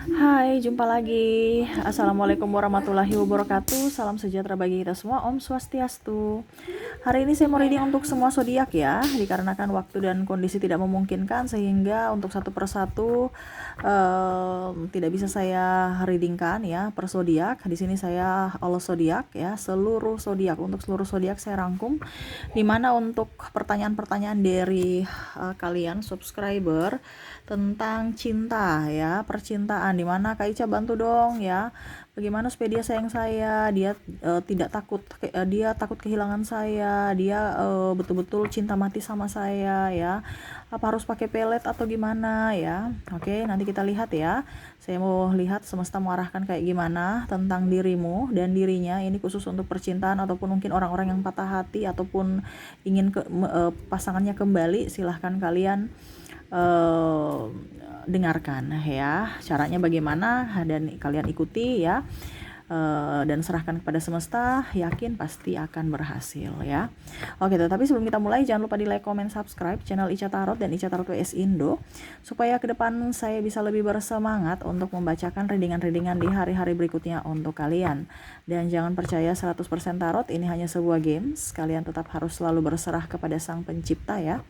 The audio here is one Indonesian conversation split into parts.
Hai, jumpa lagi. Assalamualaikum warahmatullahi wabarakatuh. Salam sejahtera bagi kita semua. Om Swastiastu. Hari ini saya mau reading untuk semua zodiak ya, dikarenakan waktu dan kondisi tidak memungkinkan sehingga untuk satu persatu tidak bisa saya readingkan ya per zodiak. Di sini saya all zodiak ya, seluruh zodiak. Untuk seluruh zodiak saya rangkum, dimana untuk pertanyaan-pertanyaan dari kalian subscriber tentang cinta ya, percintaan, dimana Kak Ica bantu dong ya, bagaimana supaya dia sayang saya, dia tidak takut, dia takut kehilangan saya, dia betul-betul cinta mati sama saya ya, apa harus pakai pelet atau gimana ya. Oke, nanti kita lihat ya, saya mau lihat semesta mau arahkan kayak gimana tentang dirimu dan dirinya. Ini khusus untuk percintaan ataupun mungkin orang-orang yang patah hati ataupun ingin pasangannya kembali. Silahkan kalian dengarkan ya caranya bagaimana dan kalian ikuti ya, dan serahkan kepada semesta, yakin pasti akan berhasil ya. Oke, tetapi sebelum kita mulai jangan lupa di like, comment, subscribe channel Ica Tarot dan Ica Tarot WS Indo supaya ke depan saya bisa lebih bersemangat untuk membacakan readingan-readingan di hari-hari berikutnya untuk kalian. Dan jangan percaya 100% tarot ini hanya sebuah games, kalian tetap harus selalu berserah kepada Sang Pencipta ya.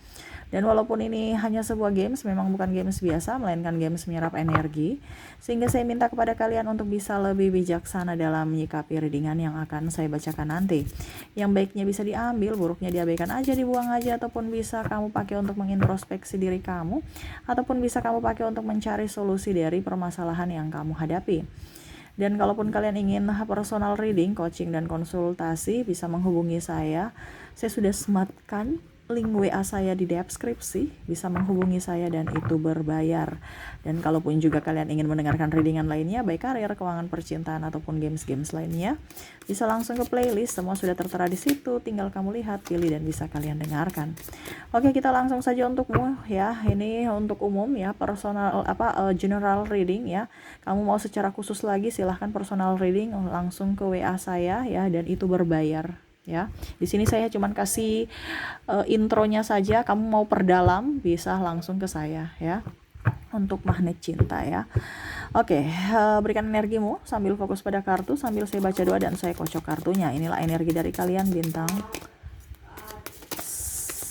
Dan walaupun ini hanya sebuah games, memang bukan games biasa, melainkan games menyerap energi. Sehingga saya minta kepada kalian untuk bisa lebih bijaksana dalam menyikapi readingan yang akan saya bacakan nanti. Yang baiknya bisa diambil, buruknya diabaikan aja, dibuang aja, ataupun bisa kamu pakai untuk mengintrospeksi diri kamu, ataupun bisa kamu pakai untuk mencari solusi dari permasalahan yang kamu hadapi. Dan kalaupun kalian ingin personal reading, coaching, dan konsultasi, bisa menghubungi saya. Saya sudah sematkan link WA saya di deskripsi, bisa menghubungi saya dan itu berbayar. Dan kalaupun juga kalian ingin mendengarkan readingan lainnya, baik karir, keuangan, percintaan, ataupun games-games lainnya, bisa langsung ke playlist, semua sudah tertera di situ, tinggal kamu lihat, pilih, dan bisa kalian dengarkan. Oke, kita langsung saja untukmu ya, ini untuk umum ya, personal general reading ya. Kamu mau secara khusus lagi, silahkan personal reading langsung ke WA saya ya, dan itu berbayar ya. Di sini saya cuma kasih intronya saja, kamu mau perdalam bisa langsung ke saya ya untuk magnet cinta ya. Oke, berikan energimu sambil fokus pada kartu sambil saya baca doa dan saya kocok kartunya. Inilah energi dari kalian bintang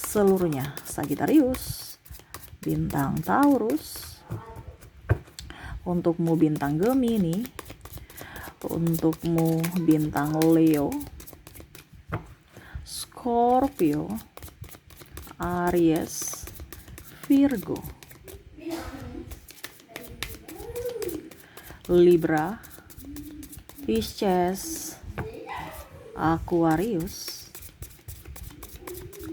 seluruhnya. Sagittarius, bintang Taurus, untukmu bintang Gemini, untukmu bintang Leo, Scorpio, Aries, Virgo, Libra, Pisces, Aquarius,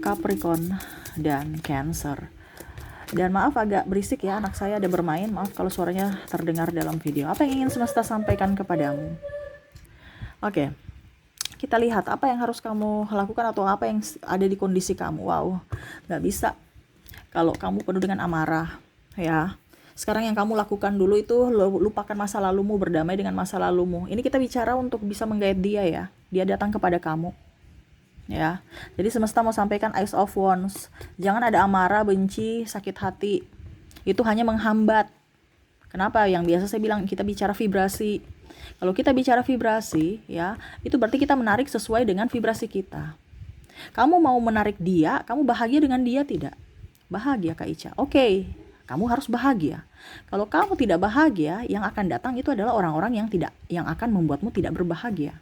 Capricorn, dan Cancer. Dan maaf agak berisik ya, anak saya ada bermain, maaf kalau suaranya terdengar dalam video. Apa yang ingin semesta sampaikan kepadamu? Oke, kita lihat apa yang harus kamu lakukan atau apa yang ada di kondisi kamu. Wow, gak bisa kalau kamu penuh dengan amarah ya. Sekarang yang kamu lakukan dulu itu lupakan masa lalumu, berdamai dengan masa lalumu. Ini kita bicara untuk bisa menggait dia ya. Dia datang kepada kamu ya. Jadi semesta mau sampaikan Ace of Wands. Jangan ada amarah, benci, sakit hati. Itu hanya menghambat. Kenapa? Yang biasa saya bilang kita bicara vibrasi. Kalau kita bicara vibrasi ya, itu berarti kita menarik sesuai dengan vibrasi kita. Kamu mau menarik dia, kamu bahagia dengan dia tidak? Bahagia Kak Ica. Oke, kamu harus bahagia. Kalau kamu tidak bahagia, yang akan datang itu adalah orang-orang yang akan membuatmu tidak berbahagia.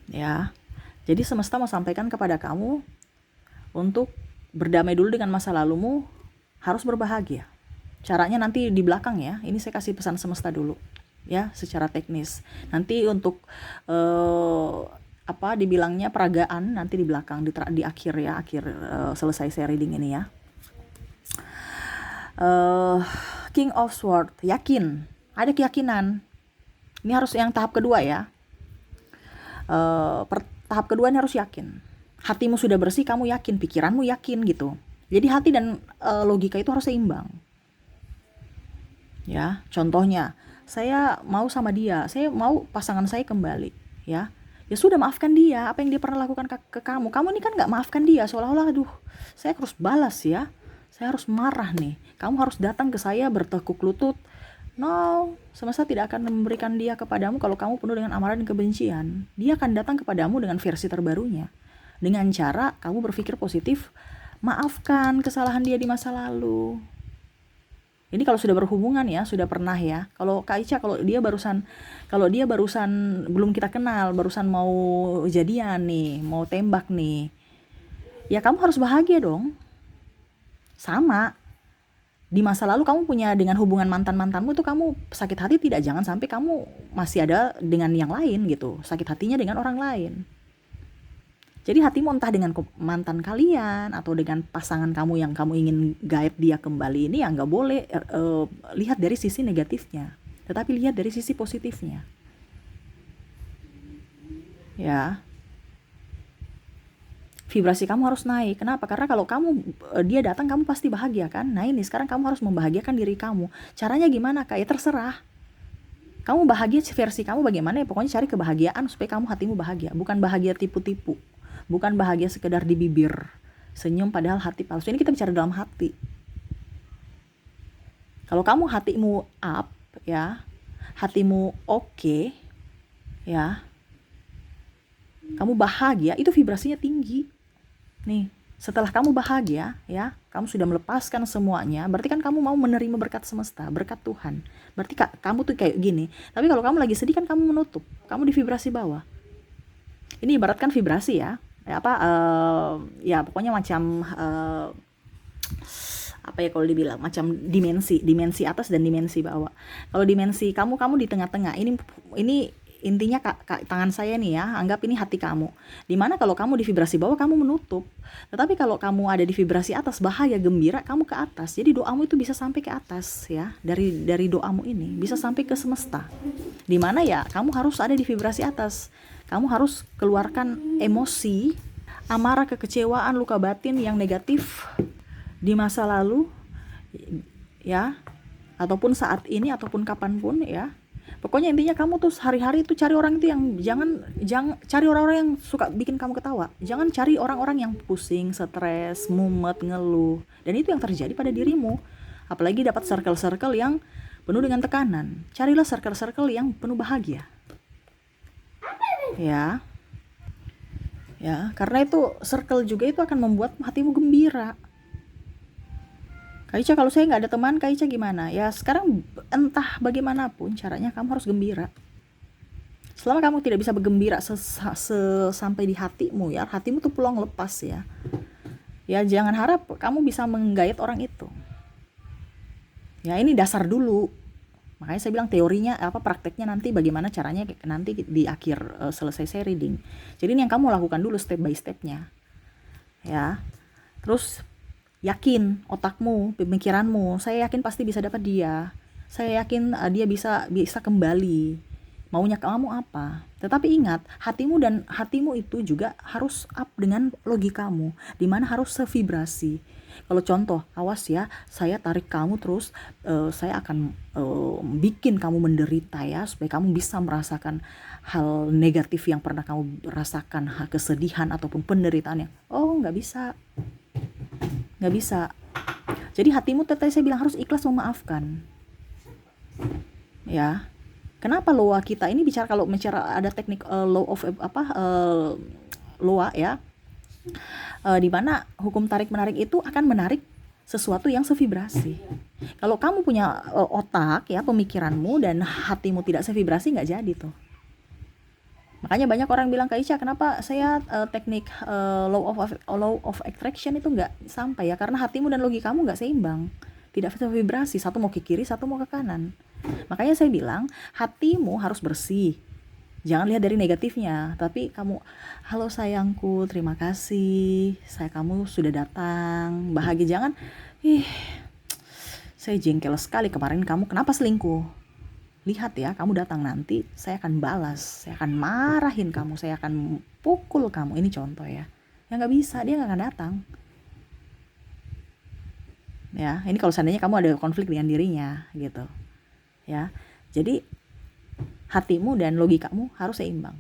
Ya. Jadi semesta mau sampaikan kepada kamu untuk berdamai dulu dengan masa lalumu, harus berbahagia. Caranya nanti di belakang ya. Ini saya kasih pesan semesta dulu ya, secara teknis. Nanti untuk dibilangnya peragaan nanti di belakang, di akhir ya, selesai saya reading ini ya. King of Swords, yakin, ada keyakinan. Ini harus yang tahap kedua ya. Tahap kedua ini harus yakin. Hatimu sudah bersih, kamu yakin, pikiranmu yakin gitu. Jadi hati dan logika itu harus seimbang. Ya, contohnya, saya mau sama dia, saya mau pasangan saya kembali ya. Ya sudah, maafkan dia, apa yang dia pernah lakukan ke kamu. Kamu ini kan gak maafkan dia, seolah-olah aduh, saya harus balas ya. saya harus marah nih, kamu harus datang ke saya bertekuk lutut. No, semesta tidak akan memberikan dia kepadamu kalau kamu penuh dengan amarah dan kebencian. Dia akan datang kepadamu dengan versi terbarunya, dengan cara kamu berpikir positif, maafkan kesalahan dia di masa lalu. Ini kalau sudah berhubungan ya, sudah pernah ya. Kalau Kak Ica, kalau dia barusan belum kita kenal, barusan mau jadian nih, mau tembak nih, ya kamu harus bahagia dong. Sama, di masa lalu kamu punya dengan hubungan mantan-mantanmu itu kamu sakit hati tidak? Jangan sampai kamu masih ada dengan yang lain gitu, sakit hatinya dengan orang lain. Jadi hatimu entah dengan mantan kalian atau dengan pasangan kamu yang kamu ingin guide dia kembali, ini ya nggak boleh lihat dari sisi negatifnya, tetapi lihat dari sisi positifnya. Ya, vibrasi kamu harus naik. Kenapa? Karena kalau dia datang kamu pasti bahagia kan. Nah ini sekarang kamu harus membahagiakan diri kamu. Caranya gimana Kak? Ya terserah. Kamu bahagia versi kamu bagaimana ya, pokoknya cari kebahagiaan supaya kamu hatimu bahagia. Bukan bahagia tipu-tipu. Bukan bahagia sekedar di bibir, senyum padahal hati palsu. Ini kita bicara dalam hati. Kalau kamu hatimu up ya, hatimu oke, ya, kamu bahagia, itu vibrasinya tinggi. Nih, setelah kamu bahagia ya, kamu sudah melepaskan semuanya, berarti kan kamu mau menerima berkat semesta, berkat Tuhan. Berarti kamu tuh kayak gini. Tapi kalau kamu lagi sedih kan kamu menutup, kamu di vibrasi bawah. Ini ibaratkan vibrasi ya. Ya pokoknya macam apa ya kalau dibilang macam dimensi atas dan dimensi bawah. Kalau dimensi kamu di tengah-tengah. Ini intinya tangan saya nih ya, anggap ini hati kamu. Dimana kalau kamu di vibrasi bawah kamu menutup. Tetapi kalau kamu ada di vibrasi atas, bahagia, gembira, kamu ke atas. Jadi doamu itu bisa sampai ke atas ya. Dari doamu ini bisa sampai ke semesta. Dimana ya kamu harus ada di vibrasi atas. Kamu harus keluarkan emosi, amarah, kekecewaan, luka batin yang negatif di masa lalu ya, ataupun saat ini ataupun kapanpun ya. Pokoknya intinya kamu tuh hari-hari tuh cari orang itu yang jangan cari orang-orang yang suka bikin kamu ketawa. Jangan cari orang-orang yang pusing, stres, mumet, ngeluh. Dan itu yang terjadi pada dirimu. Apalagi dapat circle-circle yang penuh dengan tekanan. Carilah circle-circle yang penuh bahagia. Ya, karena itu circle juga itu akan membuat hatimu gembira. Kak Ica, kalau saya nggak ada teman, Kak Ica gimana? Ya sekarang entah bagaimanapun caranya kamu harus gembira. Selama kamu tidak bisa bergembira sampai di hatimu ya, hatimu tuh peluang lepas ya. Ya jangan harap kamu bisa menggait orang itu. Ya ini dasar dulu. Makanya saya bilang teorinya prakteknya nanti bagaimana caranya nanti di akhir selesai saya reading. Jadi ini yang kamu lakukan dulu step by stepnya. Ya. Terus yakin otakmu, pemikiranmu, saya yakin pasti bisa dapat dia. Saya yakin dia bisa kembali. Maunya kamu apa? Tetapi ingat, hatimu itu juga harus up dengan logikamu, di mana harus sevibrasi. Kalau contoh, awas ya, saya tarik kamu terus, saya akan bikin kamu menderita ya, supaya kamu bisa merasakan hal negatif yang pernah kamu rasakan, kesedihan ataupun penderitaannya. Oh, nggak bisa. Jadi hatimu tadi saya bilang harus ikhlas memaafkan. Ya. Kenapa loa kita ini kalau bicara ada teknik law of loa ya, di mana hukum tarik menarik itu akan menarik sesuatu yang sevibrasi. Kalau kamu punya otak ya, pemikiranmu dan hatimu tidak sevibrasi, nggak jadi tuh. Makanya banyak orang bilang, Kak Ica, kenapa saya teknik law of attraction itu nggak sampai ya? Karena hatimu dan logikamu nggak seimbang, tidak sevibrasi, satu mau ke kiri, satu mau ke kanan. Makanya saya bilang hatimu harus bersih. Jangan lihat dari negatifnya, tapi kamu, halo sayangku, terima kasih, kamu sudah datang, bahagia. Jangan, saya jengkel sekali kemarin kamu, kenapa selingkuh? Lihat ya, kamu datang nanti, saya akan balas, saya akan marahin kamu, saya akan pukul kamu. Ini contoh ya. Ya nggak bisa, dia nggak akan datang. Ya, ini kalau seandainya kamu ada konflik dengan dirinya gitu. Ya, jadi hatimu dan logikamu harus seimbang.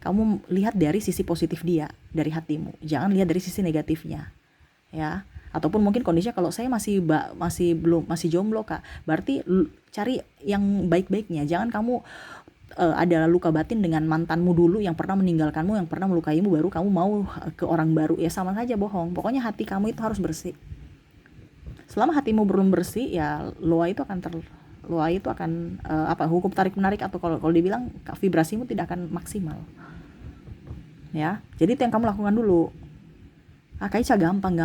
Kamu lihat dari sisi positif dia dari hatimu, jangan lihat dari sisi negatifnya. Ya, Ataupun mungkin kondisinya kalau saya masih jomblo Kak, berarti cari yang baik-baiknya. Jangan kamu ada luka batin dengan mantanmu dulu yang pernah meninggalkanmu, yang pernah melukaimu, baru kamu mau ke orang baru. Ya sama saja bohong. Pokoknya hati kamu itu harus bersih. Selama hatimu belum bersih, ya loa itu akan hukum tarik menarik, atau kalau dibilang vibrasimu tidak akan maksimal. Ya, jadi itu yang kamu lakukan dulu. Kaica gampang.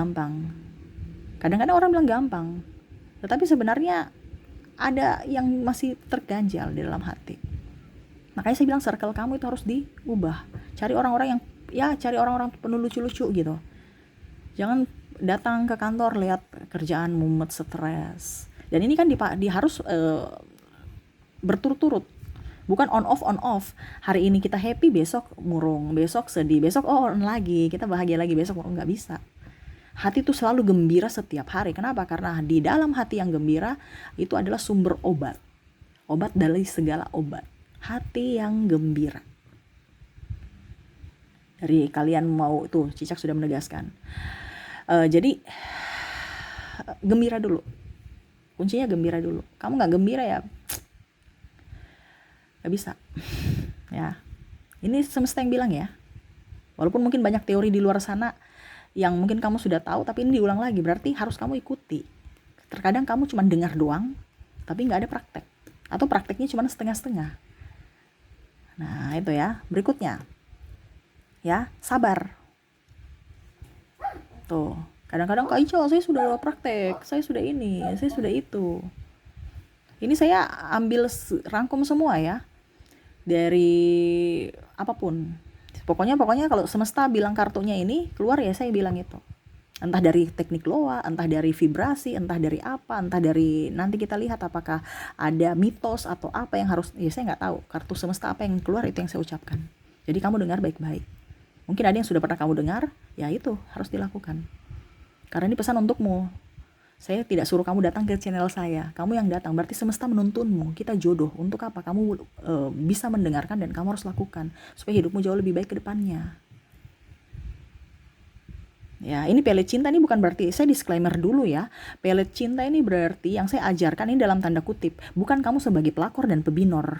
Kadang-kadang orang bilang gampang, tetapi sebenarnya ada yang masih terganjal di dalam hati. Makanya saya bilang circle kamu itu harus diubah. Cari orang-orang penuh lucu-lucu gitu. Jangan datang ke kantor lihat kerjaan mumet, stres. Dan ini kan harus berturut-turut. Bukan on off. Hari ini kita happy, besok murung, besok sedih, besok on lagi, kita bahagia lagi, besok nggak bisa. Hati itu selalu gembira setiap hari. Kenapa? Karena di dalam hati yang gembira itu adalah sumber obat dari segala obat. Hati yang gembira. Dari kalian mau, tuh Cicak sudah menegaskan. Jadi gembira dulu. Kuncinya gembira dulu. Kamu nggak gembira ya nggak bisa. Ya, ini semesta yang bilang ya. Walaupun mungkin banyak teori di luar sana yang mungkin kamu sudah tahu, tapi ini diulang lagi, berarti harus kamu ikuti. Terkadang kamu cuma dengar doang, tapi nggak ada praktek, atau prakteknya cuma setengah-setengah. Nah itu ya. Berikutnya ya, sabar. Tuh, kadang-kadang Kak Ica, saya sudah praktek, saya sudah ini, saya sudah itu. Ini saya ambil rangkum semua ya, dari apapun. Pokoknya kalau semesta bilang kartunya ini keluar, ya saya bilang itu. Entah dari teknik loa, entah dari vibrasi, entah dari apa, entah dari, nanti kita lihat apakah ada mitos atau apa yang harus, ya saya nggak tahu. Kartu semesta apa yang keluar, itu yang saya ucapkan. Jadi kamu dengar baik-baik. Mungkin ada yang sudah pernah kamu dengar, ya itu harus dilakukan. Karena ini pesan untukmu. Saya tidak suruh kamu datang ke channel saya, kamu yang datang, berarti semesta menuntunmu. Kita jodoh. Untuk apa? Kamu bisa mendengarkan dan kamu harus lakukan supaya hidupmu jauh lebih baik ke depannya. Ya, ini pelet cinta ini bukan berarti, saya disclaimer dulu ya. Pelet cinta ini berarti yang saya ajarkan ini dalam tanda kutip, bukan kamu sebagai pelakor dan pebinor.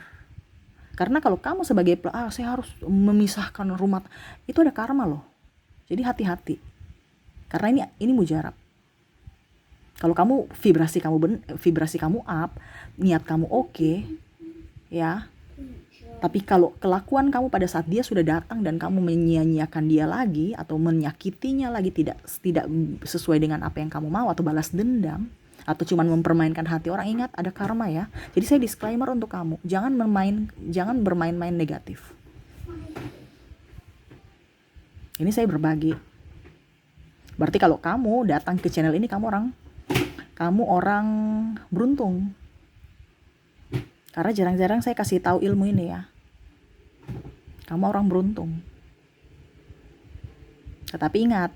Karena kalau kamu sebagai saya harus memisahkan rumah, itu ada karma loh. Jadi hati-hati. Karena ini mujarab. Kalau kamu vibrasi kamu up, niat kamu oke, ya. Tapi kalau kelakuan kamu pada saat dia sudah datang dan kamu menyia-nyiakan dia lagi atau menyakitinya lagi, tidak sesuai dengan apa yang kamu mau, atau balas dendam, atau cuma mempermainkan hati orang, ingat ada karma ya. Jadi saya disclaimer untuk kamu, jangan bermain-main negatif. Ini saya berbagi. Berarti kalau kamu datang ke channel ini, kamu orang beruntung. Karena jarang-jarang saya kasih tahu ilmu ini ya. Kamu orang beruntung. Tetapi ingat,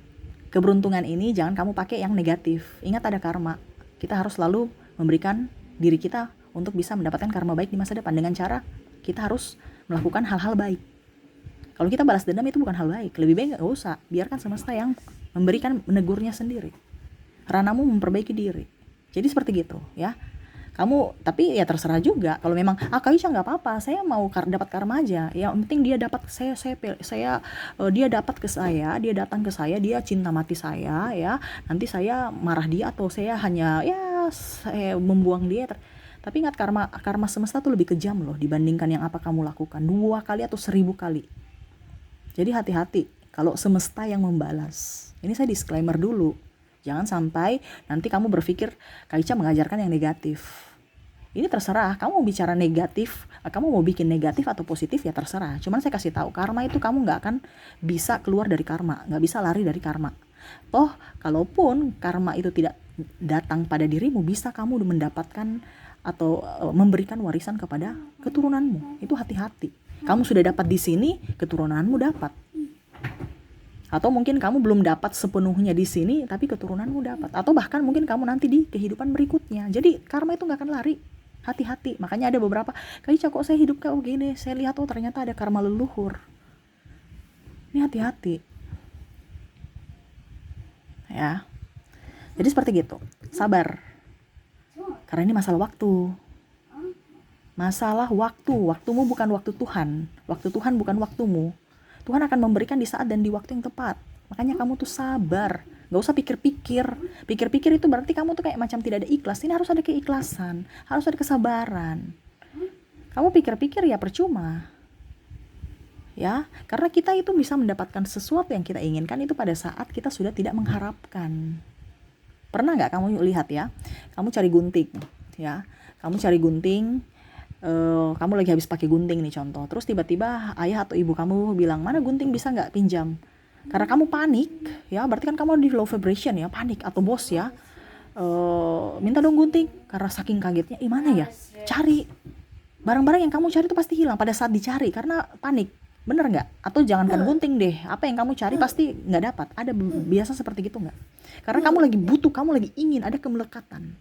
keberuntungan ini jangan kamu pakai yang negatif. Ingat ada karma. Kita harus selalu memberikan diri kita untuk bisa mendapatkan karma baik di masa depan, dengan cara kita harus melakukan hal-hal baik. Kalau kita balas dendam itu bukan hal baik. Lebih baik gak usah, biarkan semesta yang menegurnya sendiri. Ranamu memperbaiki diri. Jadi seperti gitu ya. Kamu, tapi ya terserah juga. Kalau memang Kak Isha nggak apa-apa, saya mau dapat karma aja. Yang penting dia dapat dia dapat ke saya, dia datang ke saya, dia cinta mati saya ya. Nanti saya marah dia, atau saya hanya saya membuang dia. Tapi ingat, karma semesta tuh lebih kejam loh dibandingkan yang apa kamu lakukan 2 kali atau 1000 kali. Jadi hati-hati kalau semesta yang membalas. Ini saya disclaimer dulu. Jangan sampai nanti kamu berpikir Kak Ica mengajarkan yang negatif. Ini terserah, kamu mau bicara negatif, kamu mau bikin negatif atau positif ya terserah. Cuman saya kasih tahu, karma itu kamu nggak akan bisa keluar dari karma, nggak bisa lari dari karma. Toh, kalaupun karma itu tidak datang pada dirimu, bisa kamu mendapatkan atau memberikan warisan kepada keturunanmu. Itu hati-hati. Kamu sudah dapat di sini, keturunanmu dapat. Atau mungkin kamu belum dapat sepenuhnya di sini, tapi keturunanmu dapat. Atau bahkan mungkin kamu nanti di kehidupan berikutnya. Jadi karma itu gak akan lari. Hati-hati. Makanya ada beberapa, Kak Ica kok saya hidup kayak gini, saya lihat ternyata ada karma leluhur. Ini hati-hati. Ya. Jadi seperti gitu, sabar. Karena ini masalah waktu. Masalah waktu. Waktumu bukan waktu Tuhan. Waktu Tuhan bukan waktumu. Tuhan akan memberikan di saat dan di waktu yang tepat. Makanya kamu tuh sabar. Gak usah pikir-pikir. Pikir-pikir itu berarti kamu tuh kayak macam tidak ada ikhlas. Ini harus ada keikhlasan. Harus ada kesabaran. Kamu pikir-pikir ya percuma. Ya, karena kita itu bisa mendapatkan sesuatu yang kita inginkan itu pada saat kita sudah tidak mengharapkan. Pernah nggak kamu lihat ya, kamu cari gunting, ya, kamu cari gunting, kamu lagi habis pakai gunting nih contoh, terus tiba-tiba ayah atau ibu kamu bilang, mana gunting, bisa nggak pinjam? Karena kamu panik, ya, berarti kan kamu di low vibration ya, panik, atau bos ya, minta dong gunting, karena saking kagetnya, mana ya, cari, barang-barang yang kamu cari itu pasti hilang pada saat dicari, karena panik. Bener nggak? Atau jangankan gunting deh, apa yang kamu cari pasti nggak dapat. Ada biasa seperti gitu nggak? Karena kamu lagi butuh, kamu lagi ingin, ada kemelekatan.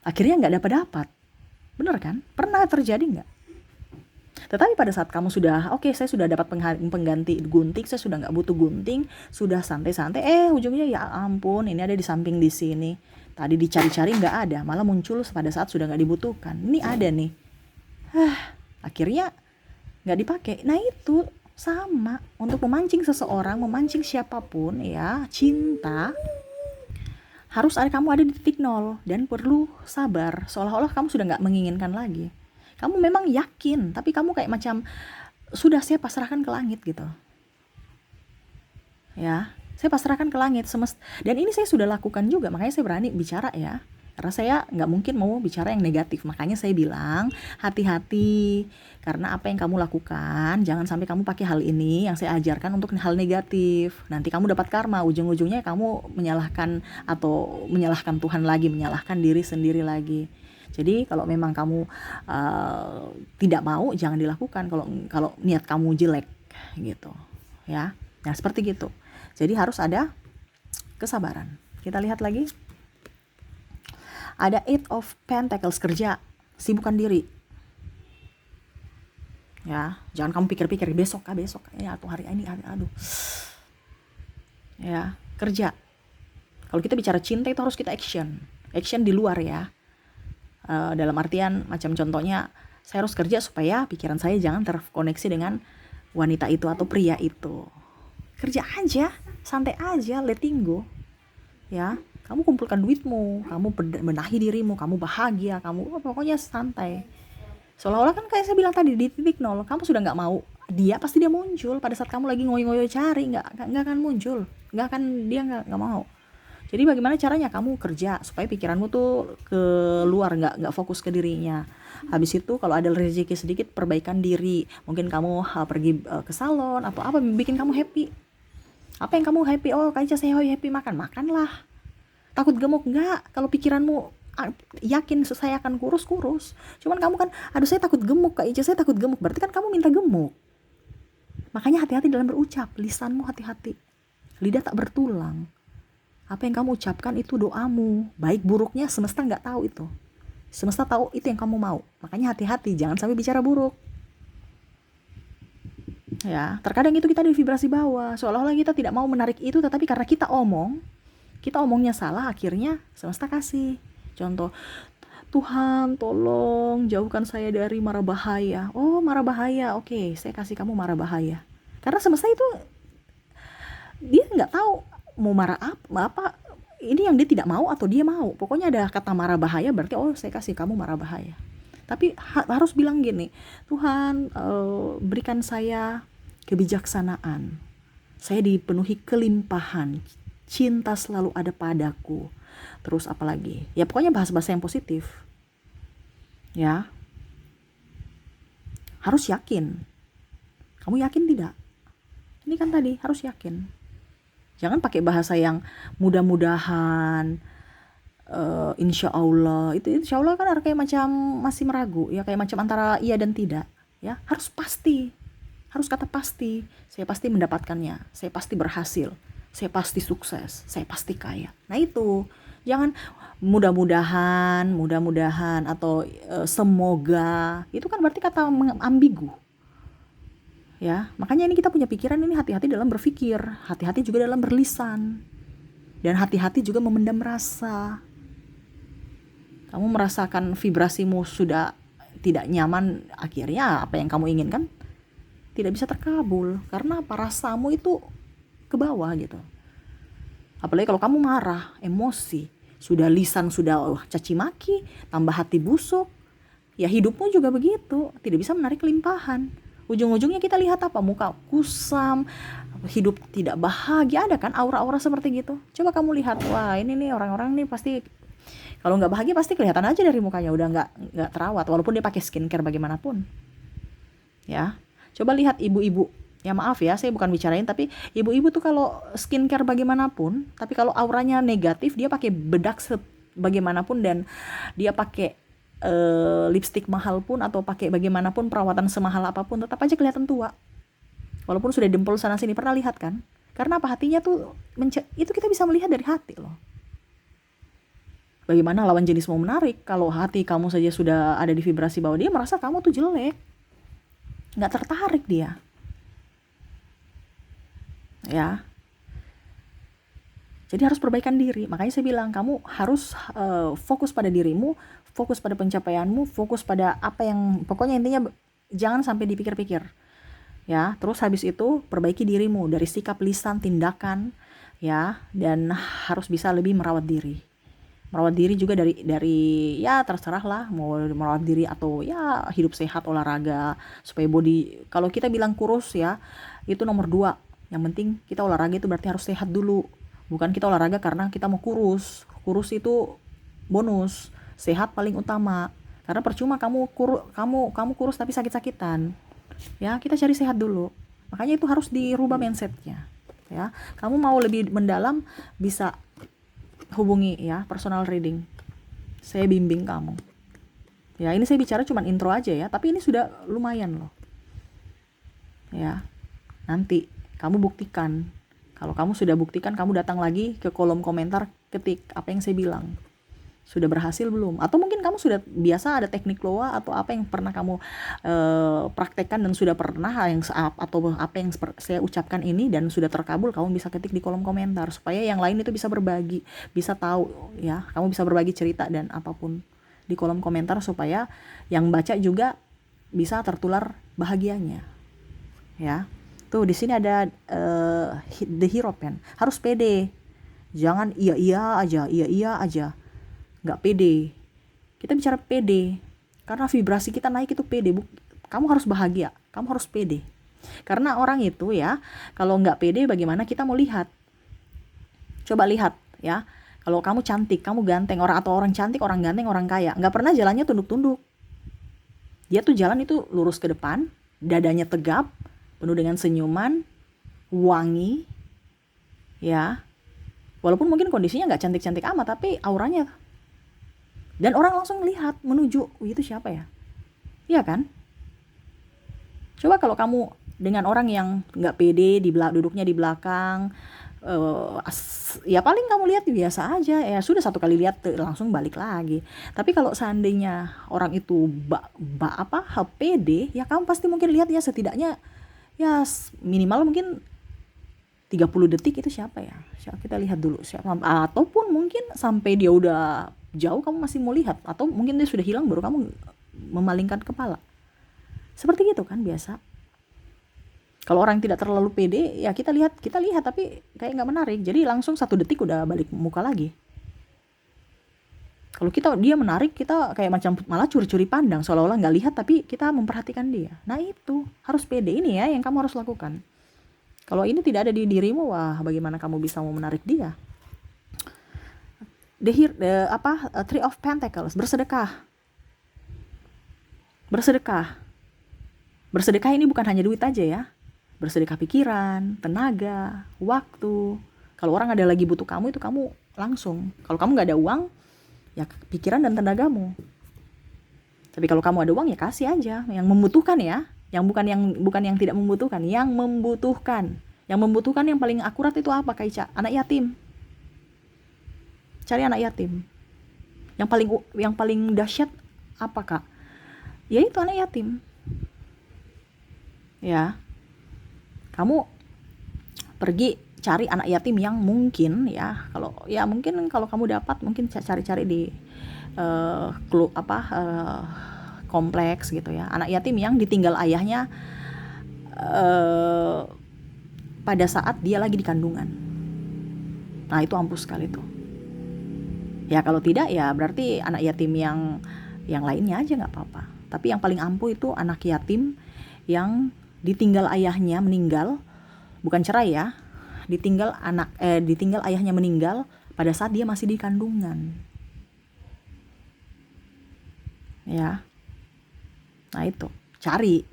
Akhirnya nggak dapat. Bener kan? Pernah terjadi nggak? Tetapi pada saat kamu sudah, oke, saya sudah dapat pengganti gunting, saya sudah nggak butuh gunting, sudah santai-santai, ujungnya ya ampun, ini ada di samping di sini. Tadi dicari-cari nggak ada, malah muncul pada saat sudah nggak dibutuhkan. Ini ada nih. Akhirnya nggak dipakai. Nah itu sama, untuk memancing seseorang, memancing siapapun ya, cinta, harus kamu ada di titik nol dan perlu sabar, seolah-olah kamu sudah nggak menginginkan lagi. Kamu memang yakin, tapi kamu kayak macam sudah saya pasrahkan ke langit gitu. Ya, saya pasrahkan ke langit semesta. Dan ini saya sudah lakukan juga, makanya saya berani bicara ya. Karena saya nggak mungkin mau bicara yang negatif. Makanya saya bilang hati-hati. Karena apa yang kamu lakukan, jangan sampai kamu pakai hal ini yang saya ajarkan untuk hal negatif. Nanti kamu dapat karma. Ujung-ujungnya kamu menyalahkan atau menyalahkan Tuhan lagi, menyalahkan diri sendiri lagi. Jadi kalau memang kamu tidak mau, jangan dilakukan. Kalau niat kamu jelek gitu, ya. Nah seperti gitu. Jadi harus ada kesabaran. Kita lihat lagi. Ada 8 of Pentacles, kerja, sibukkan diri. Ya, jangan kamu pikir-pikir besok ini atau hari ini, aduh. Ya, kerja. Kalau kita bicara cinta itu harus kita action di luar ya. Dalam artian macam contohnya, saya harus kerja supaya pikiran saya jangan terkoneksi dengan wanita itu atau pria itu. Kerja aja, santai aja, letting go. Ya, kamu kumpulkan duitmu, kamu benahi dirimu, kamu bahagia, kamu pokoknya santai. Seolah-olah kan kayak saya bilang tadi, di titik nol, kamu sudah nggak mau dia, pasti dia muncul pada saat kamu lagi ngoyo-ngoyo cari, nggak akan muncul, dia nggak mau. Jadi bagaimana caranya kamu kerja supaya pikiranmu tuh keluar, nggak fokus ke dirinya. Habis itu kalau ada rezeki sedikit, perbaikan diri, mungkin kamu pergi ke salon atau apa bikin kamu happy. Apa yang kamu happy? Oh, Kak Ica, saya happy, makanlah. Takut gemuk? Enggak. Kalau pikiranmu yakin saya akan kurus. Cuman kamu kan, aduh saya takut gemuk Kak Ica, saya takut gemuk. Berarti kan kamu minta gemuk. Makanya hati-hati dalam berucap. Lisanmu hati-hati. Lidah tak bertulang. Apa yang kamu ucapkan itu doamu. Baik buruknya semesta nggak tahu itu. Semesta tahu itu yang kamu mau. Makanya hati-hati, jangan sampai bicara buruk. Ya, terkadang itu kita di vibrasi bawah. Seolah-olah kita tidak mau menarik itu, tetapi karena kita omongnya salah, akhirnya semesta kasih. Contoh, Tuhan tolong jauhkan saya dari mara bahaya. Oh, mara bahaya, oke, saya kasih kamu mara bahaya. Karena semesta itu dia nggak tahu mau marah apa, ini yang dia tidak mau atau dia mau. Pokoknya ada kata mara bahaya, berarti oh saya kasih kamu mara bahaya. Tapi harus bilang gini, Tuhan berikan saya kebijaksanaan, saya dipenuhi kelimpahan, cinta selalu ada padaku. Terus apa lagi? Ya pokoknya bahasa-bahasa yang positif. Ya. Harus yakin. Kamu yakin tidak? Ini kan tadi harus yakin. Jangan pakai bahasa yang mudah-mudahan, insya Allah. Itu insya Allah kan kayak macam masih meragu ya, kayak macam antara iya dan tidak. Ya, harus pasti. Harus kata pasti. Saya pasti mendapatkannya. Saya pasti berhasil. Saya pasti sukses. Saya pasti kaya. Nah itu. Jangan mudah-mudahan atau semoga. Itu kan berarti kata ambigu. Ya, makanya ini kita punya pikiran ini, hati-hati dalam berpikir, hati-hati juga dalam berlisan. Dan hati-hati juga memendam rasa. Kamu merasakan vibrasimu sudah tidak nyaman, akhirnya apa yang kamu inginkan tidak bisa terkabul. Karena apa? Rasamu itu ke bawah gitu. Apalagi kalau kamu marah, emosi, sudah lisan sudah caci maki, tambah hati busuk, ya hidupmu juga begitu, tidak bisa menarik limpahan. Ujung-ujungnya kita lihat apa? Muka kusam, hidup tidak bahagia, ada kan aura-aura seperti gitu. Coba kamu lihat, wah ini nih orang-orang nih pasti kalau nggak bahagia pasti kelihatan aja dari mukanya, udah nggak terawat, walaupun dia pakai skincare bagaimanapun. Ya, coba lihat ibu-ibu. Ya maaf ya, saya bukan bicarain, tapi ibu-ibu tuh kalau skincare bagaimanapun, tapi kalau auranya negatif, dia pakai bedak bagaimanapun dan dia pakai lipstick mahal pun atau pakai bagaimanapun perawatan semahal apapun, tetap aja kelihatan tua. Walaupun sudah dempul sana sini, pernah lihat kan? Karena apa? Hatinya tuh itu kita bisa melihat dari hati loh. Bagaimana lawan jenis mau menarik kalau hati kamu saja sudah ada di vibrasi bahwa dia merasa kamu tuh jelek, nggak tertarik dia, ya. Jadi harus perbaikan diri. Makanya saya bilang kamu harus fokus pada dirimu, fokus pada pencapaianmu, fokus pada apa yang pokoknya intinya jangan sampai dipikir-pikir, ya. Terus habis itu perbaiki dirimu dari sikap, lisan, tindakan, ya, dan harus bisa lebih merawat diri. Merawat diri juga dari ya terserah lah mau merawat diri atau ya hidup sehat, olahraga supaya body, kalau kita bilang kurus ya itu nomor 2. Yang penting kita olahraga itu berarti harus sehat dulu, bukan kita olahraga karena kita mau kurus itu bonus. Sehat paling utama, karena percuma kamu kurus tapi sakit-sakitan. Ya, kita cari sehat dulu. Makanya itu harus dirubah mindsetnya, ya. Kamu mau lebih mendalam bisa hubungi ya personal reading, saya bimbing kamu. Ya, ini saya bicara cuma intro aja ya, tapi ini sudah lumayan loh, ya. Nanti kamu buktikan. Kalau kamu sudah buktikan, kamu datang lagi ke kolom komentar, ketik apa yang saya bilang, sudah berhasil belum? Atau mungkin kamu sudah biasa ada teknik loa atau apa yang pernah kamu praktekkan dan sudah pernah atau apa yang saya ucapkan ini dan sudah terkabul, kamu bisa ketik di kolom komentar supaya yang lain itu bisa berbagi, bisa tahu ya. Kamu bisa berbagi cerita dan apapun di kolom komentar supaya yang baca juga bisa tertular bahagianya, ya. Tuh di sini ada The Hero Pen. Harus pede. Jangan iya aja. Nggak pede. Kita bicara pede karena vibrasi kita naik itu pede. Kamu harus bahagia, kamu harus pede. Karena orang itu ya, kalau nggak pede bagaimana kita mau lihat? Coba lihat ya, kalau kamu cantik, kamu ganteng, orang cantik, orang ganteng, orang kaya, nggak pernah jalannya tunduk-tunduk. Dia tuh jalan itu lurus ke depan, dadanya tegap, penuh dengan senyuman, wangi, ya. Walaupun mungkin kondisinya nggak cantik-cantik amat, tapi auranya. Dan orang langsung melihat, menuju, itu siapa ya? Iya kan? Coba kalau kamu dengan orang yang nggak pede, duduknya di belakang, ya paling kamu lihat biasa aja, ya sudah satu kali lihat langsung balik lagi. Tapi kalau seandainya orang itu pede, ya kamu pasti mungkin lihat ya setidaknya, ya minimal mungkin 30 detik itu siapa ya? Kita lihat dulu siapa, ataupun mungkin sampai dia udah jauh kamu masih mau lihat, atau mungkin dia sudah hilang baru kamu memalingkan kepala. Seperti gitu kan biasa. Kalau orang tidak terlalu pede, ya kita lihat tapi kayak nggak menarik. Jadi langsung 1 detik udah balik muka lagi. Kalau dia menarik, kita kayak macam malah curi-curi pandang, seolah-olah nggak lihat tapi kita memperhatikan dia. Nah itu harus pede, ini ya yang kamu harus lakukan. Kalau ini tidak ada di dirimu, wah bagaimana kamu bisa mau menarik dia? Three of Pentacles, bersedekah. Bersedekah ini bukan hanya duit aja ya. Bersedekah pikiran, tenaga, waktu. Kalau orang ada lagi butuh kamu, itu kamu langsung. Kalau kamu nggak ada uang, ya pikiran dan tenagamu. Tapi kalau kamu ada uang, ya kasih aja. Yang membutuhkan ya. Bukan yang tidak membutuhkan, yang membutuhkan. Yang membutuhkan yang paling akurat itu apa, Kak Ica? Anak yatim. Cari anak yatim. Yang paling dahsyat apa, Kak? Ya itu anak yatim. Ya. Kamu pergi cari anak yatim yang mungkin ya, mungkin kalau kamu dapat, mungkin cari-cari di kompleks gitu ya, anak yatim yang ditinggal ayahnya pada saat dia lagi di kandungan. Nah itu ampuh sekali tuh ya. Kalau tidak ya berarti anak yatim yang lainnya aja nggak apa-apa, tapi yang paling ampuh itu anak yatim yang ditinggal ayahnya meninggal, bukan cerai ya, ditinggal ayahnya meninggal pada saat dia masih di kandungan ya. Nah itu cari,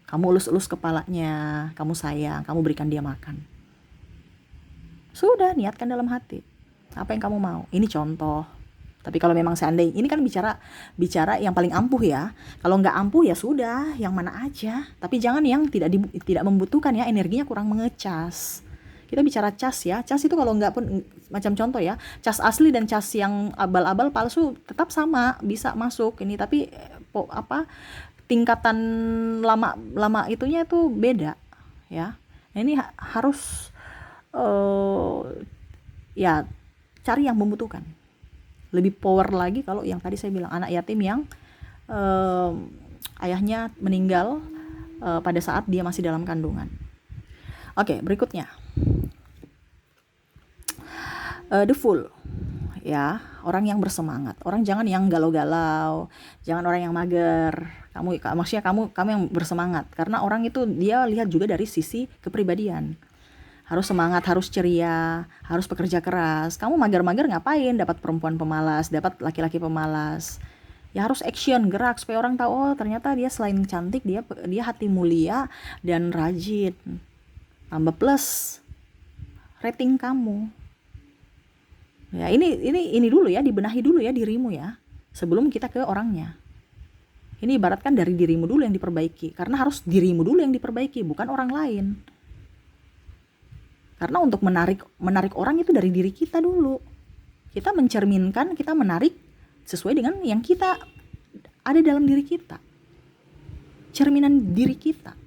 kamu elus-elus kepalanya, kamu sayang, kamu berikan dia makan, sudah niatkan dalam hati apa yang kamu mau. Ini contoh. Tapi kalau memang seandainya, ini kan bicara yang paling ampuh ya. Kalau nggak ampuh ya sudah, yang mana aja. Tapi jangan yang tidak membutuhkan ya, energinya kurang mengecas. Kita bicara cas ya. Cas itu kalau nggak pun, macam contoh ya, cas asli dan cas yang abal-abal palsu tetap sama, bisa masuk ini. Tapi tingkatan lama itunya itu beda ya. Nah, ini harus ya cari yang membutuhkan. Lebih power lagi kalau yang tadi saya bilang anak yatim yang ayahnya meninggal pada saat dia masih dalam kandungan. Oke, berikutnya the fool ya, orang yang bersemangat. Orang jangan yang galau-galau, jangan orang yang mager. Maksudnya kamu yang bersemangat, karena orang itu dia lihat juga dari sisi kepribadian. Harus semangat, harus ceria, harus bekerja keras. Kamu mager-mager ngapain? Dapat perempuan pemalas, dapat laki-laki pemalas. Ya harus action, gerak supaya orang tahu, oh ternyata dia selain cantik, dia hati mulia dan rajin. Tambah plus rating kamu. Ya ini dulu ya, dibenahi dulu ya dirimu ya, sebelum kita ke orangnya. Ini ibaratkan dari dirimu dulu yang diperbaiki, karena harus dirimu dulu yang diperbaiki, bukan orang lain. Karena untuk menarik orang itu dari diri kita dulu. Kita mencerminkan, kita menarik sesuai dengan yang kita ada dalam diri kita. Cerminan diri kita.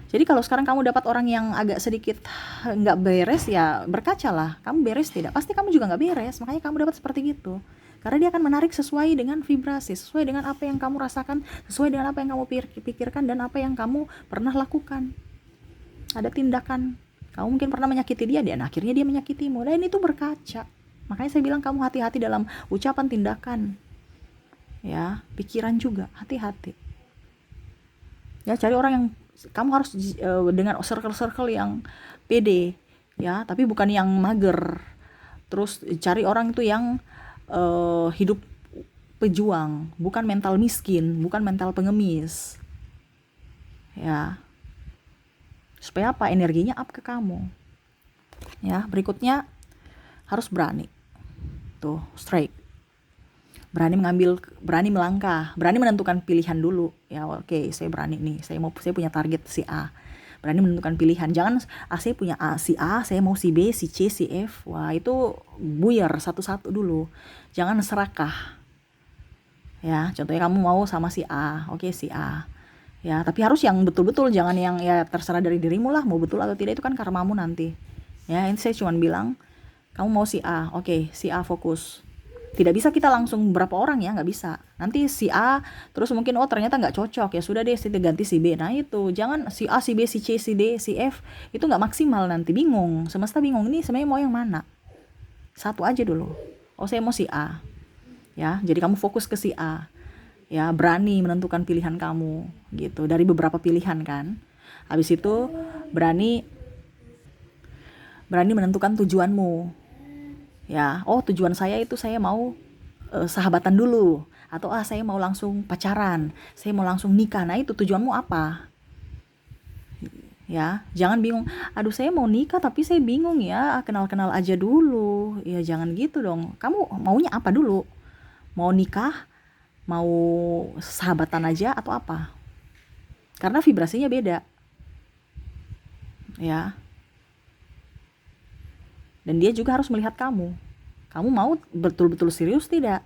Jadi kalau sekarang kamu dapat orang yang agak sedikit nggak beres, ya berkacalah, kamu beres tidak? Pasti kamu juga nggak beres, makanya kamu dapat seperti gitu. Karena dia akan menarik sesuai dengan vibrasi, sesuai dengan apa yang kamu rasakan, sesuai dengan apa yang kamu pikirkan dan apa yang kamu pernah lakukan. Ada tindakan. Kamu mungkin pernah menyakiti dia dan akhirnya dia menyakitimu. Dan itu berkaca. Makanya saya bilang kamu hati-hati dalam ucapan, tindakan. Ya, pikiran juga, hati-hati. Ya, cari orang yang kamu harus dengan circle-circle yang pede, ya, tapi bukan yang mager. Terus cari orang itu yang hidup pejuang, bukan mental miskin, bukan mental pengemis. Ya. Supaya apa? Energinya up ke kamu. Ya, berikutnya harus berani. Tuh, straight. Berani melangkah, berani menentukan pilihan dulu. Ya, oke, saya berani nih. Saya punya target si A. Berani menentukan pilihan. Jangan saya punya si A, saya mau si B, si C, si F. Wah, itu buyar satu-satu dulu. Jangan serakah. Ya, contohnya kamu mau sama si A. Oke, si A. Ya, tapi harus yang betul-betul, jangan yang ya terserah dari dirimu lah, mau betul atau tidak itu kan karmamu nanti. Ya, ini saya cuma bilang, kamu mau si A, oke, si A fokus. Tidak bisa kita langsung berapa orang ya, nggak bisa. Nanti si A, terus mungkin ternyata nggak cocok, ya sudah deh, kita ganti si B. Nah itu, jangan si A, si B, si C, si D, si F, itu nggak maksimal nanti, bingung. Semesta bingung, ini sebenarnya mau yang mana? Satu aja dulu. Oh saya mau si A. Ya, jadi kamu fokus ke si A. Ya, berani menentukan pilihan kamu gitu dari beberapa pilihan kan. Habis itu berani menentukan tujuanmu. Ya, tujuan saya itu saya mau sahabatan dulu, atau saya mau langsung pacaran, saya mau langsung nikah. Nah, itu tujuanmu apa? Ya, jangan bingung. Aduh, saya mau nikah tapi saya bingung ya, kenal-kenal aja dulu. Ya, jangan gitu dong. Kamu maunya apa dulu? Mau nikah? Mau sahabatan aja atau apa? Karena vibrasinya beda. Ya. Dan dia juga harus melihat kamu. Kamu mau betul-betul serius tidak?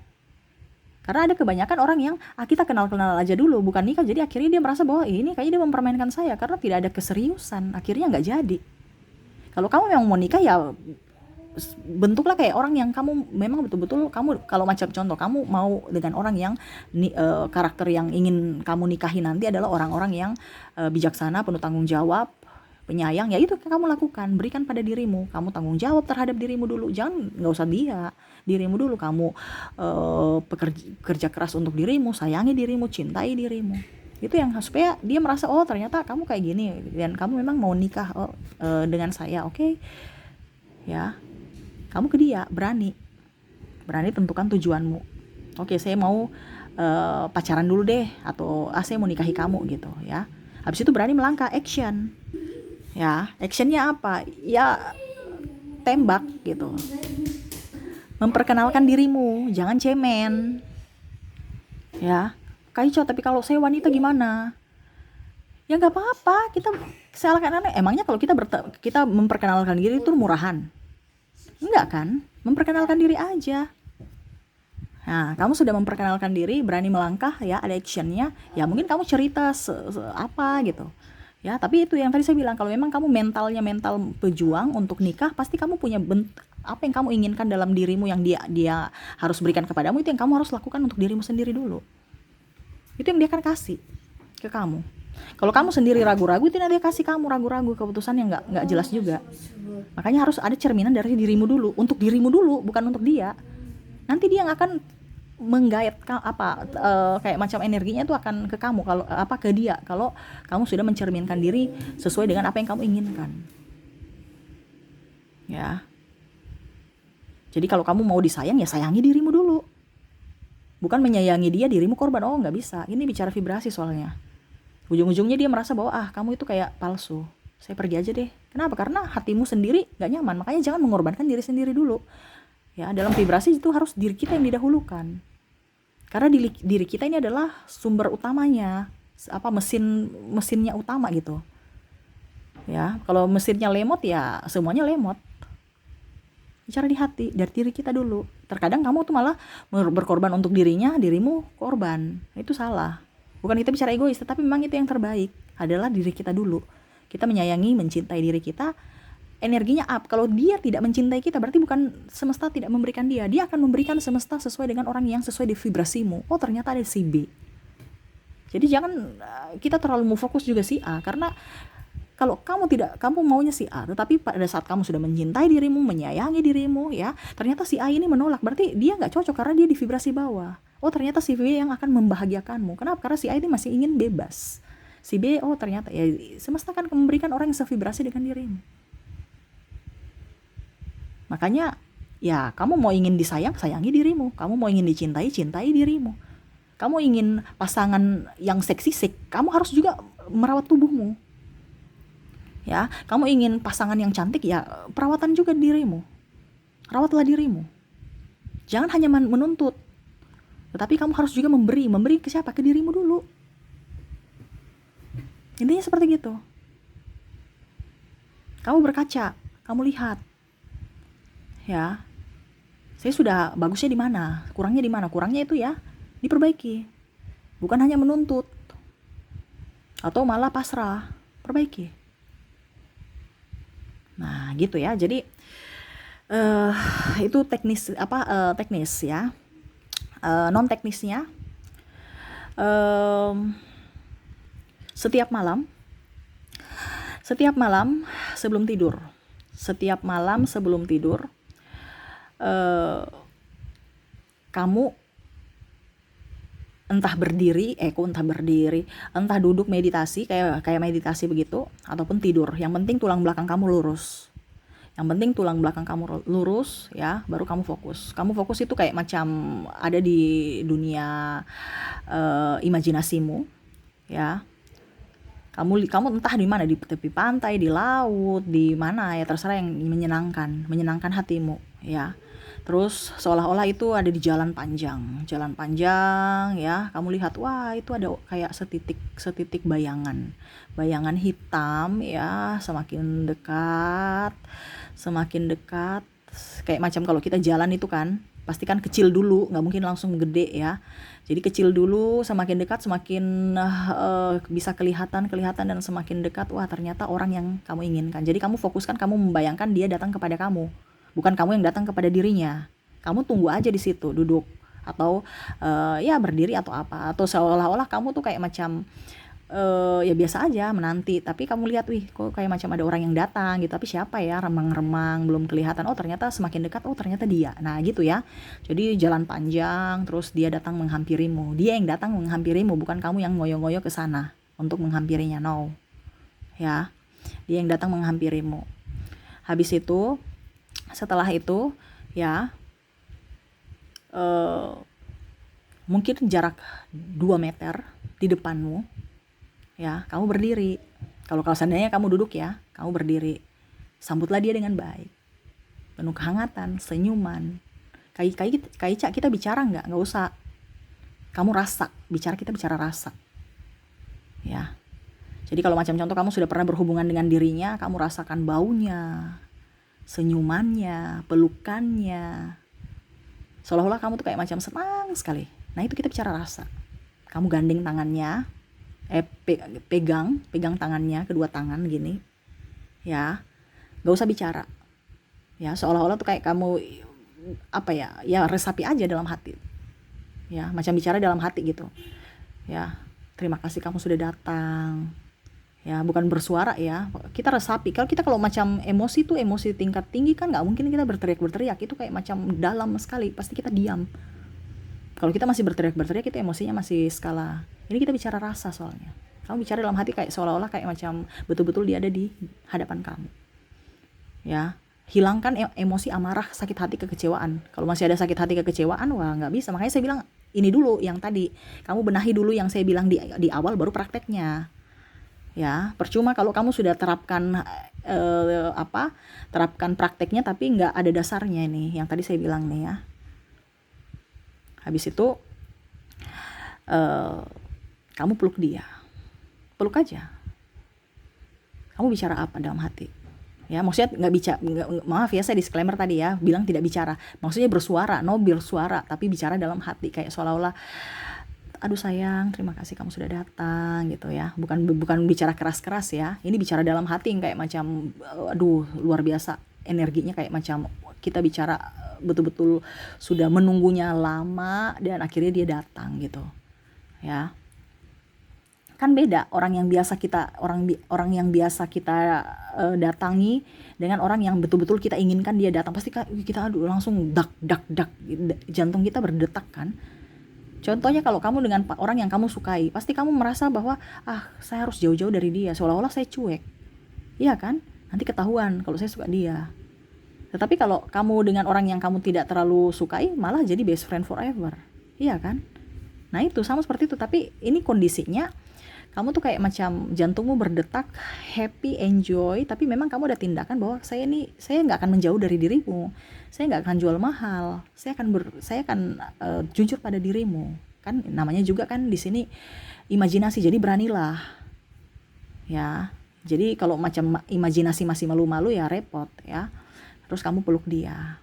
Karena ada kebanyakan orang yang kita kenal-kenal aja dulu, bukan nikah. Jadi akhirnya dia merasa bahwa ini kayaknya dia mempermainkan saya karena tidak ada keseriusan. Akhirnya nggak jadi. Kalau kamu memang mau nikah ya bentuklah kayak orang yang kamu memang betul-betul kamu, kalau macam contoh kamu mau dengan orang yang karakter yang ingin kamu nikahi nanti adalah orang-orang yang bijaksana, penuh tanggung jawab, penyayang, ya itu yang kamu lakukan, berikan pada dirimu, kamu tanggung jawab terhadap dirimu dulu, jangan, nggak usah dia, dirimu dulu, kamu kerja keras untuk dirimu, sayangi dirimu, cintai dirimu, itu yang supaya dia merasa oh ternyata kamu kayak gini dan kamu memang mau nikah dengan saya, oke. Ya, kamu ke dia, berani tentukan tujuanmu. Oke, saya mau pacaran dulu deh, atau saya mau nikahi kamu gitu ya. Habis itu berani melangkah, action. Ya, actionnya apa? Ya tembak gitu. Memperkenalkan dirimu, jangan cemen. Ya, Kaico, tapi kalau saya wanita gimana? Ya nggak apa-apa, kita salahkan aneh. Emangnya kalau kita memperkenalkan diri itu murahan? Enggak kan? Memperkenalkan diri aja. Nah, kamu sudah memperkenalkan diri, berani melangkah, ya ada actionnya, ya mungkin kamu cerita apa gitu. Ya, tapi itu yang tadi saya bilang, kalau memang kamu mentalnya mental pejuang untuk nikah, pasti kamu punya apa yang kamu inginkan dalam dirimu yang dia harus berikan kepadamu, itu yang kamu harus lakukan untuk dirimu sendiri dulu. Itu yang dia akan kasih ke kamu. Kalau kamu sendiri ragu-ragu, itu dia kasih kamu ragu-ragu, keputusan yang nggak jelas juga. Makanya harus ada cerminan dari dirimu dulu, untuk dirimu dulu, bukan untuk dia. Nanti dia yang akan menggait kayak macam energinya itu akan ke kamu, kalau ke dia, kalau kamu sudah mencerminkan diri sesuai dengan apa yang kamu inginkan. Ya. Jadi kalau kamu mau disayang, ya sayangi dirimu dulu. Bukan menyayangi dia, dirimu korban. Oh, nggak bisa. Ini bicara vibrasi soalnya. Ujung-ujungnya dia merasa bahwa kamu itu kayak palsu. Saya pergi aja deh. Kenapa? Karena hatimu sendiri nggak nyaman. Makanya jangan mengorbankan diri sendiri dulu. Ya, dalam vibrasi itu harus diri kita yang didahulukan. Karena diri kita ini adalah sumber utamanya, mesinnya utama gitu. Ya, kalau mesinnya lemot ya semuanya lemot. Bicara di hati, dari diri kita dulu. Terkadang kamu tuh malah berkorban untuk dirimu korban. Itu salah. Bukan kita bicara egois, tetapi memang itu yang terbaik adalah diri kita dulu. Kita menyayangi, mencintai diri kita, energinya up. Kalau dia tidak mencintai kita, berarti bukan semesta tidak memberikan dia. Dia akan memberikan semesta sesuai dengan orang yang sesuai di vibrasimu. Oh, ternyata ada si B. Jadi jangan kita terlalu mau fokus juga si A, karena kalau kamu maunya si A, tetapi pada saat kamu sudah mencintai dirimu, menyayangi dirimu, ya ternyata si A ini menolak, berarti dia nggak cocok karena dia di vibrasi bawah. Oh, ternyata si B yang akan membahagiakanmu. Kenapa? Karena si A ini masih ingin bebas. Si B, oh ternyata ya semesta akan memberikan orang yang sevibrasi dengan dirimu. Makanya ya kamu mau ingin disayang, sayangi dirimu. Kamu mau ingin dicintai, cintai dirimu. Kamu ingin pasangan yang seksi, kamu harus juga merawat tubuhmu. Ya, kamu ingin pasangan yang cantik, ya perawatan juga dirimu. Rawatlah dirimu. Jangan hanya menuntut, tetapi kamu harus juga memberi ke siapa? Ke dirimu dulu. Intinya seperti gitu. Kamu berkaca, kamu lihat. Ya. Saya sudah bagusnya di mana? Kurangnya di mana? Kurangnya itu ya diperbaiki. Bukan hanya menuntut atau malah pasrah, perbaiki. Nah, gitu ya. Jadi itu teknis ya. Non teknisnya, setiap malam sebelum tidur, kamu entah berdiri, entah duduk meditasi kayak meditasi begitu, ataupun tidur. Yang penting tulang belakang kamu lurus. Ya, baru kamu fokus. Kamu fokus itu kayak macam ada di dunia imajinasimu, ya. Kamu entah di mana, di tepi pantai, di laut, di mana ya, terserah yang menyenangkan hatimu, ya. Terus seolah-olah itu ada di jalan panjang ya. Kamu lihat, wah itu ada kayak setitik bayangan hitam ya, semakin dekat, kayak macam kalau kita jalan itu kan pastikan kecil dulu, nggak mungkin langsung gede ya. Jadi kecil dulu, semakin dekat semakin bisa kelihatan dan semakin dekat, wah ternyata orang yang kamu inginkan. Jadi kamu fokuskan, kamu membayangkan dia datang kepada kamu, bukan kamu yang datang kepada dirinya. Kamu tunggu aja di situ, duduk atau ya berdiri atau apa, atau seolah-olah kamu tuh kayak macam ya biasa aja menanti, tapi kamu lihat, wih kok kayak macam ada orang yang datang gitu, tapi siapa ya, remang-remang belum kelihatan, oh ternyata semakin dekat, oh ternyata dia. Nah gitu ya, jadi jalan panjang terus dia datang menghampirimu, dia yang datang menghampirimu, bukan kamu yang ngoyo-ngoyo ke sana untuk menghampirinya, no ya, dia yang datang menghampirimu. Habis itu, setelah itu ya mungkin jarak 2 meter di depanmu ya, kamu berdiri. Kalau seandainya kamu duduk ya, kamu berdiri. Sambutlah dia dengan baik, penuh kehangatan, senyuman. Kayak kita bicara nggak usah. Kamu rasa, kita bicara rasa. Ya. Jadi kalau macam contoh kamu sudah pernah berhubungan dengan dirinya, kamu rasakan baunya, senyumannya, pelukannya. Seolah-olah kamu tuh kayak macam senang sekali. Nah itu kita bicara rasa. Kamu gandeng tangannya, pegang tangannya, kedua tangan gini ya, gak usah bicara ya, seolah-olah tuh kayak kamu apa ya resapi aja dalam hati ya, macam bicara dalam hati gitu ya. Terima kasih kamu sudah datang ya, bukan bersuara ya, kita resapi. Kalau macam emosi tuh, emosi tingkat tinggi kan nggak mungkin kita berteriak, itu kayak macam dalam sekali, pasti kita diam. Kalau kita masih berteriak itu emosinya masih skala. Ini kita bicara rasa soalnya. Kamu bicara dalam hati kayak seolah-olah kayak macam betul-betul dia ada di hadapan kamu. Ya, hilangkan emosi amarah, sakit hati, kekecewaan. Kalau masih ada sakit hati, kekecewaan, wah nggak bisa. Makanya saya bilang ini dulu yang tadi. Kamu benahi dulu yang saya bilang di awal, baru prakteknya. Ya, percuma kalau kamu sudah terapkan terapkan prakteknya tapi nggak ada dasarnya ini. Yang tadi saya bilang nih ya. Habis itu kamu peluk dia, peluk aja. Kamu bicara apa dalam hati? Ya, maksudnya maaf ya, saya disclaimer tadi ya, bilang tidak bicara. Maksudnya bersuara, no bersuara, tapi bicara dalam hati, kayak seolah-olah, aduh sayang, terima kasih kamu sudah datang gitu ya. Bukan bicara keras-keras ya. Ini bicara dalam hati yang kayak macam, aduh luar biasa energinya, kayak macam kita bicara betul-betul sudah menunggunya lama dan akhirnya dia datang gitu ya. Kan beda orang yang biasa kita datangi dengan orang yang betul-betul kita inginkan dia datang. Pasti kita langsung dak jantung kita berdetak kan. Contohnya kalau kamu dengan orang yang kamu sukai, pasti kamu merasa bahwa saya harus jauh-jauh dari dia, seolah-olah saya cuek. Iya kan? Nanti ketahuan kalau saya suka dia. Tetapi kalau kamu dengan orang yang kamu tidak terlalu sukai, malah jadi best friend forever. Iya kan? Nah itu sama seperti itu. Tapi ini kondisinya, kamu tuh kayak macam jantungmu berdetak, happy, enjoy. Tapi memang kamu ada tindakan bahwa saya nggak akan menjauh dari dirimu. Saya nggak akan jual mahal. Saya akan jujur pada dirimu. Kan namanya juga kan di sini imajinasi. Jadi beranilah. Ya. Jadi kalau macam imajinasi masih malu-malu ya repot ya. Terus kamu peluk dia,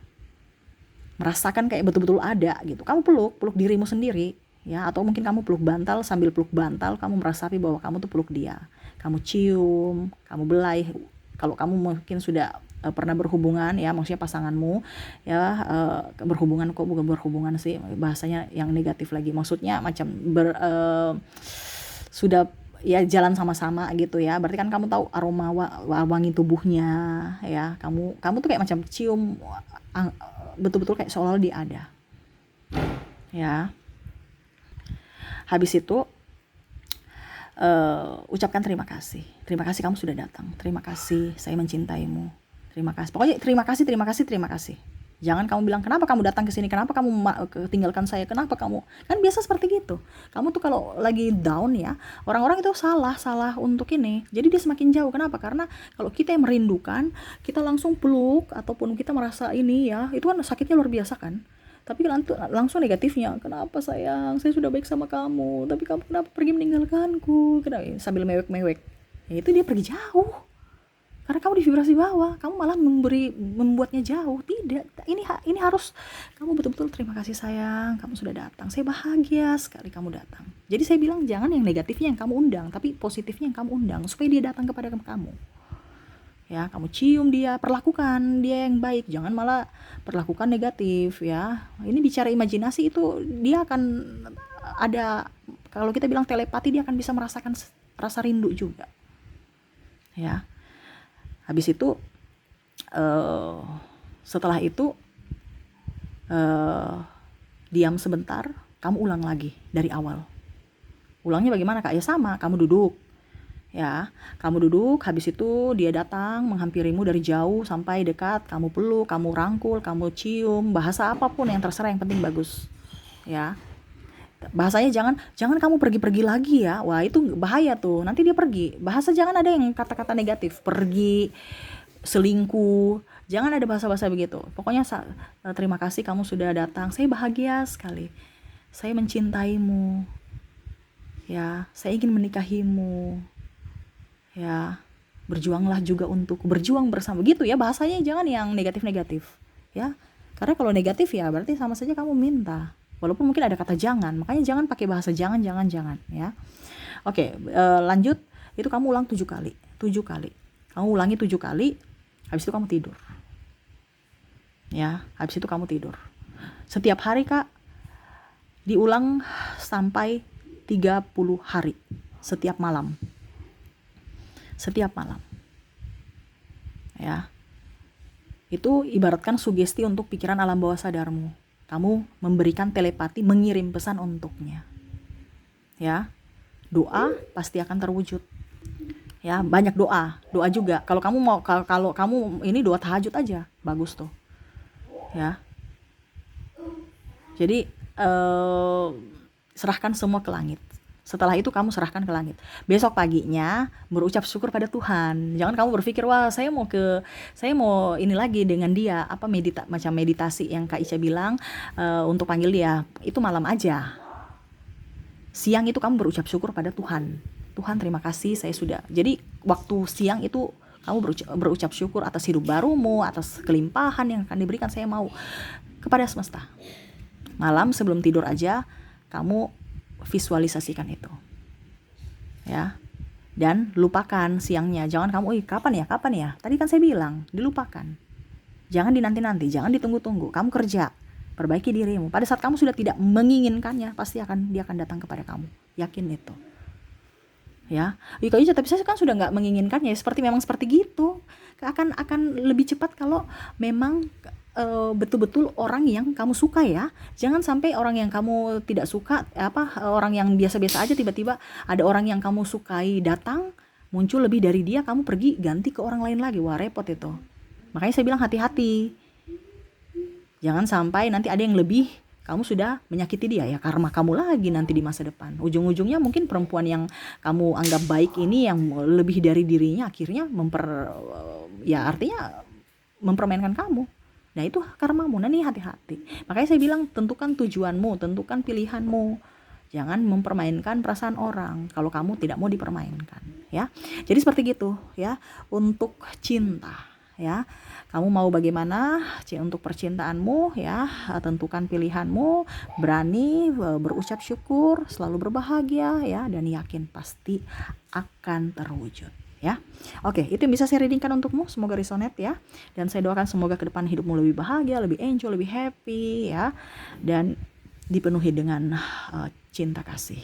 merasakan kayak betul-betul ada gitu. Kamu peluk dirimu sendiri ya, atau mungkin kamu peluk bantal, sambil peluk bantal kamu merasapi bahwa kamu tuh peluk dia. Kamu cium, kamu belai. Kalau kamu mungkin sudah pernah berhubungan ya, maksudnya pasanganmu ya, berhubungan, kok bukan berhubungan sih, bahasanya yang negatif lagi. Maksudnya macam sudah ya jalan sama-sama gitu ya, berarti kan kamu tahu aroma wangi tubuhnya ya, kamu tuh kayak macam cium, betul-betul kayak seolah-olah dia ada ya. Habis itu ucapkan terima kasih kamu sudah datang, terima kasih saya mencintaimu, terima kasih, pokoknya terima kasih. Jangan kamu bilang, kenapa kamu datang ke sini, kenapa kamu tinggalkan saya, kenapa kamu, kan biasa seperti gitu. Kamu tuh kalau lagi down ya, orang-orang itu salah untuk ini, jadi dia semakin jauh. Kenapa? Karena kalau kita yang merindukan, kita langsung peluk ataupun kita merasa ini ya, itu kan sakitnya luar biasa kan. Tapi langsung negatifnya, kenapa sayang, saya sudah baik sama kamu, tapi kamu kenapa pergi meninggalkanku, sambil mewek-mewek ya, itu dia pergi jauh Karena kamu di vibrasi bawah, kamu malah membuatnya jauh. Tidak, ini harus kamu betul-betul terima kasih sayang, kamu sudah datang. Saya bahagia sekali kamu datang. Jadi saya bilang jangan yang negatifnya yang kamu undang, tapi positifnya yang kamu undang supaya dia datang kepada kamu. Ya, kamu cium dia, perlakukan dia yang baik, jangan malah perlakukan negatif ya. Ini bicara imajinasi itu dia akan ada, kalau kita bilang telepati, dia akan bisa merasakan rasa rindu juga. Ya. Habis itu setelah itu diam sebentar, kamu ulang lagi dari awal. Ulangnya bagaimana Kak? Ya sama, kamu duduk. Ya, kamu duduk, habis itu dia datang menghampirimu dari jauh sampai dekat, kamu peluk, kamu rangkul, kamu cium, bahasa apapun yang terserah, yang penting bagus. Ya. Bahasanya jangan kamu pergi-pergi lagi ya. Wah, itu bahaya tuh. Nanti dia pergi. Bahasa jangan ada yang kata-kata negatif, pergi, selingkuh. Jangan ada bahasa-bahasa begitu. Pokoknya terima kasih kamu sudah datang. Saya bahagia sekali. Saya mencintaimu. Ya, saya ingin menikahimu. Ya, berjuanglah juga untuk berjuang bersama gitu ya. Bahasanya jangan yang negatif-negatif. Ya. Karena kalau negatif ya berarti sama saja kamu minta. Walaupun mungkin ada kata jangan, makanya jangan pakai bahasa jangan ya. Oke, lanjut. Itu kamu ulang 7 kali. Kamu ulangi 7 kali, habis itu kamu tidur. Ya, habis itu kamu tidur. Setiap hari Kak, diulang sampai 30 hari. Setiap malam. Ya. Itu ibaratkan sugesti untuk pikiran alam bawah sadarmu. Kamu memberikan telepati, mengirim pesan untuknya. Ya. Doa pasti akan terwujud. Ya, banyak doa juga. Kalau kamu ini doa tahajud aja, bagus tuh. Ya. Jadi serahkan semua ke langit. Setelah itu kamu serahkan ke langit. Besok paginya berucap syukur pada Tuhan. Jangan kamu berpikir, wah saya mau ini lagi dengan dia, macam meditasi yang Kak Ica bilang untuk panggil dia. Itu malam aja. Siang itu kamu berucap syukur pada Tuhan. Tuhan terima kasih saya sudah. Jadi waktu siang itu kamu berucap syukur atas hidup barumu, atas kelimpahan yang akan diberikan, saya mau kepada semesta. Malam sebelum tidur aja kamu visualisasikan itu. Ya. Dan lupakan siangnya. Jangan kamu, kapan ya? Tadi kan saya bilang, dilupakan. Jangan dinanti-nanti, jangan ditunggu-tunggu. Kamu kerja, perbaiki dirimu. Pada saat kamu sudah tidak menginginkannya, pasti dia akan datang kepada kamu. Yakin itu. Ya. Tapi saya kan sudah nggak menginginkannya. Memang seperti gitu. Akan lebih cepat kalau memang betul-betul orang yang kamu suka ya. Jangan sampai orang yang kamu tidak suka, orang yang biasa-biasa aja, tiba-tiba ada orang yang kamu sukai datang, muncul lebih dari dia, kamu pergi ganti ke orang lain lagi. Wah, repot itu. Makanya saya bilang hati-hati. Jangan sampai nanti ada yang lebih, kamu sudah menyakiti dia, ya karma kamu lagi nanti di masa depan. Ujung-ujungnya mungkin perempuan yang kamu anggap baik ini yang lebih dari dirinya akhirnya artinya mempermainkan kamu. Nah itu karmamu. Nah ini hati-hati. Makanya saya bilang tentukan tujuanmu, tentukan pilihanmu. Jangan mempermainkan perasaan orang kalau kamu tidak mau dipermainkan, ya. Jadi seperti gitu, ya. Untuk cinta, ya. Kamu mau bagaimana untuk percintaanmu, ya. Tentukan pilihanmu, berani berucap syukur, selalu berbahagia, ya, dan yakin pasti akan terwujud. Ya, oke, itu yang bisa saya readingkan untukmu. Semoga resonate ya, dan saya doakan semoga ke depan hidupmu lebih bahagia, lebih enjoy, lebih happy ya, dan dipenuhi dengan cinta kasih.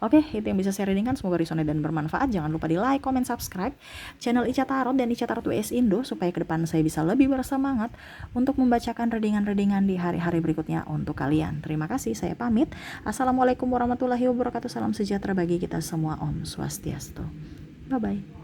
Oke, itu yang bisa saya readingkan. Semoga resonate dan bermanfaat. Jangan lupa di like, comment, subscribe channel Ica Tarot dan Ica Tarot WS Indo supaya ke depan saya bisa lebih bersemangat untuk membacakan readingan-readingan di hari-hari berikutnya untuk kalian. Terima kasih, saya pamit. Assalamualaikum warahmatullahi wabarakatuh. Salam sejahtera bagi kita semua. Om Swastiastu. Bye bye.